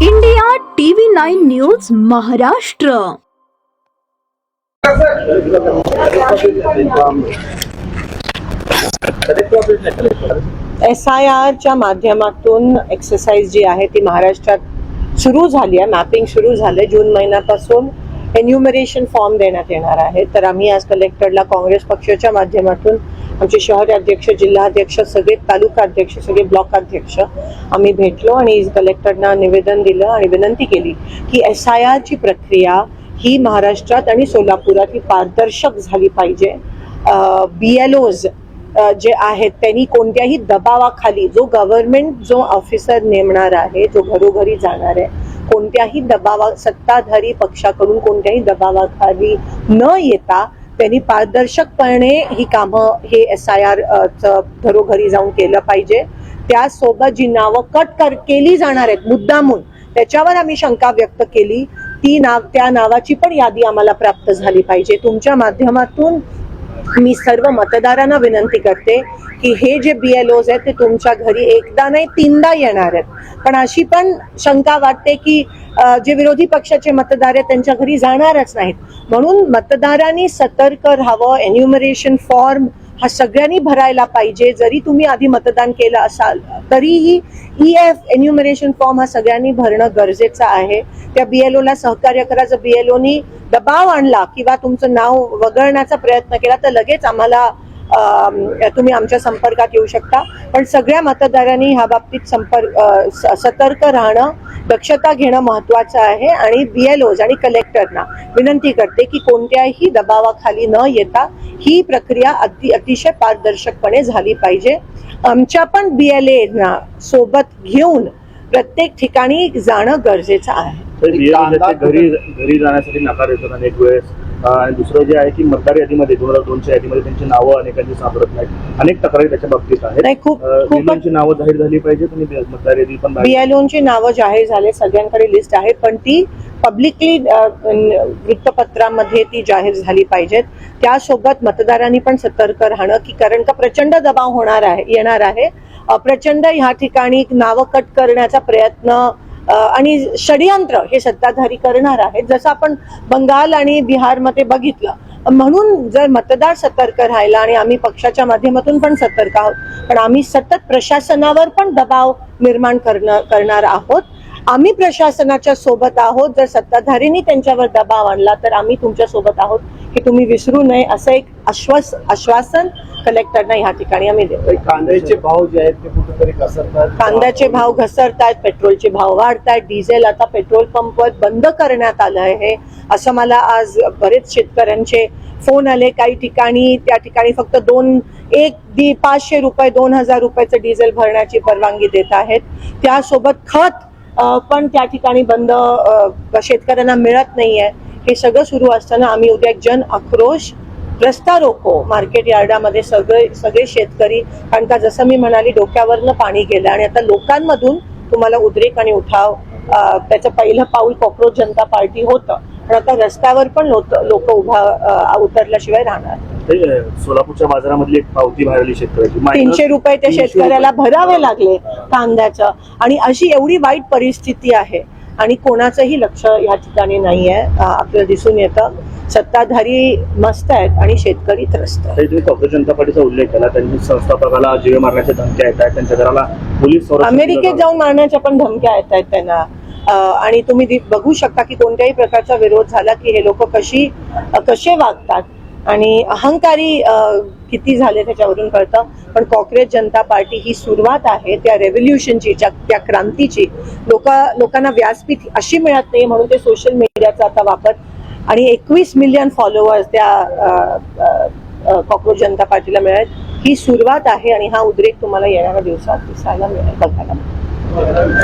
India TV 9 news Maharashtra. SIRच्या माध्यमातून exercise जी आहे ती महाराष्ट्रात सुरू झाली आहे। मॅपिंग सुरू झाले। जून महिन्यापासून एन्युमरेशन फॉर्म देण्यात येणार आहे। तर आम्ही आज कलेक्टरला काँग्रेस पक्षाच्या माध्यमातून आमचे शहर अध्यक्ष, जिल्हाध्यक्ष, सगळे तालुका अध्यक्ष, सगळे ब्लॉक अध्यक्ष आम्ही भेटलो आणि कलेक्टरना निवेदन दिलं आणि विनंती केली की SIRची प्रक्रिया ही महाराष्ट्रात आणि सोलापुरात ही पारदर्शक झाली पाहिजे। BLOज जे आहेत त्यांनी कोणत्याही दबावाखाली जो गव्हर्नमेंट जो ऑफिसर नेमणार आहे, जो घरोघरी जाणार आहे, कोणत्याही सत्ताधारी पक्षाकडून कोणत्याही दबावाखाली न येता त्यांनी पारदर्शकपणे ही कामं हे SIR घरोघरी जाऊन केलं पाहिजे। त्यासोबत जी नावं केली जाणार आहेत मुद्दामून, त्याच्यावर आम्ही शंका व्यक्त केली। त्या नावाची पण यादी आम्हाला प्राप्त झाली पाहिजे। तुमच्या माध्यमातून मी सर्व मतदारांना विनंती करते की हे जे BLOज आहेत ते तुमच्या घरी एकदा नाही 3दा येणार आहेत। पण अशी पण शंका वाटते की जे विरोधी पक्षाचे मतदार आहेत त्यांच्या घरी जाणारच नाहीत। म्हणून मतदारांनी सतर्क राहावं। एन्युमरेशन फॉर्म हा सगळ्यांनी भरायला पाहिजे। जरी तुम्ही आधी मतदान केलं असाल तरीही EF एन्युमरेशन फॉर्म हा सगळ्यांनी भरणं गरजेचं आहे। त्या BLOला सहकार्य करा। जर BLOनी दबाव आणला किंवा तुमचं नाव वगळण्याचा प्रयत्न केला तर लगेच आम्हाला तुम्ही आमच्या संपर्कात येऊ शकता। पण सगळ्या मतदारांनी ह्या बाबतीत सतर्क राहणं, दक्षता घेणं महत्वाचं आहे। आणि BLOज आणि कलेक्टरना विनंती करते की कोणत्याही दबावाखाली न येता ही प्रक्रिया अतिशय पारदर्शकपणे झाली पाहिजे। आमच्या पण BLA सोबत घेऊन प्रत्येक ठिकाणी जाणं गरजेचं आहे। घरी जाण्यासाठी नकार येतात अनेक वेळेस। आणि दुसरं जे आहे की मतदार यादीमध्ये 2002च्या यादीमध्ये त्यांची नावं अनेकांची सापडत नाहीत। अनेक तक्रारी त्याच्या बाबतीत आहेत। खूप नावं जाहीर झाली पाहिजेत आणि मतदार यादी पण BLOची नावं जाहीर झाले, सगळ्यांकडे लिस्ट आहे, पण ती पब्लिकली वृत्तपत्रामध्ये ती जाहीर झाली पाहिजेत। त्यासोबत मतदारांनी पण सतर्क राहणं की कारण का प्रचंड दबाव येणार आहे। प्रचंड ह्या ठिकाणी नावं कट करण्याचा प्रयत्न आणि षडयंत्र हे सत्ताधारी करणार आहेत, जसं आपण बंगाल आणि बिहारमध्ये बघितलं। म्हणून जर मतदार सतर्क राहिला आणि आम्ही पक्षाच्या माध्यमातून पण सतर्क आहोत, पण आम्ही सतत प्रशासनावर पण दबाव निर्माण करणार आहोत। आम्ही प्रशासनाच्या सोबत आहोत। जर सत्ताधारींनी त्यांच्यावर दबाव आणला तर आम्ही तुमच्या सोबत आहोत हे तुम्ही विसरू नये, असं एक आश्वासन कलेक्टरना ह्या ठिकाणी आम्ही देतो। कांद्याचे भाव जे आहेत ते कुठेतरी घसरतात, कांद्याचे भाव घसरतात, पेट्रोलचे भाव वाढतात, डिझेल आता पेट्रोल पंपवर बंद करण्यात आलं आहे असं मला आज बरेच शेतकऱ्यांचे फोन आले। काही ठिकाणी त्या ठिकाणी फक्त 500 रुपये 2000 रुपयाचं डिझेल भरण्याची परवानगी देत आहेत। त्यासोबत खत पण त्या ठिकाणी बंद शेतकऱ्यांना मिळत नाहीये। हे सगळं सुरू असताना आम्ही उद्या जन आक्रोश रस्ता रोको मार्केट यार्डामध्ये सगळे शेतकरी, कारण का जसं मी म्हणाली डोक्यावरनं पाणी गेलं आणि आता लोकांमधून तुम्हाला उद्रेक आणि उठाव त्याचं पहिलं पाऊल कॉक्रोच जनता पार्टी होतं, पण आता रस्त्यावर पण लोक उतरल्याशिवाय राहणार। सोलापूरच्या बाजारामधली एक पावती भरली शेतकऱ्याची 300 रुपये त्या शेतकऱ्याला भरावे लागले कांद्याचं। आणि अशी एवढी वाईट परिस्थिती आहे आणि कोणाचंही लक्ष या ठिकाणी नाहीये। आपल्याला दिसून येतं सत्ताधारी मस्त आहेत आणि शेतकरी त्रस्त आहेत। काँग्रेस जनता पार्टीचा उल्लेख केला, त्यांनी संस्थापकाला जीवे मारण्याच्या धमक्या येत आहेत, त्यांच्या घराला पोलीस अमेरिकेत जाऊन मारण्याच्या पण धमक्या येत आहेत त्यांना। आणि तुम्ही बघू शकता की कोणत्याही प्रकारचा विरोध झाला की हे लोक कसे वागतात आणि अहंकारी किती झाले त्याच्यावरून कळतं। पण काँग्रेस जनता पार्टी ही सुरुवात आहे त्या रेव्होल्युशनची, त्या क्रांतीची। लोकांना व्यासपीठ अशी मिळत नाही म्हणून ते सोशल मीडियाचा आता वापर आणि 21 मिलियन फॉलोअर्स त्या काँग्रेस जनता पार्टीला मिळेल। ही सुरुवात आहे आणि हा उद्रेक तुम्हाला येणाऱ्या दिवसात दिसायला मिळेल, बघायला मिळेल।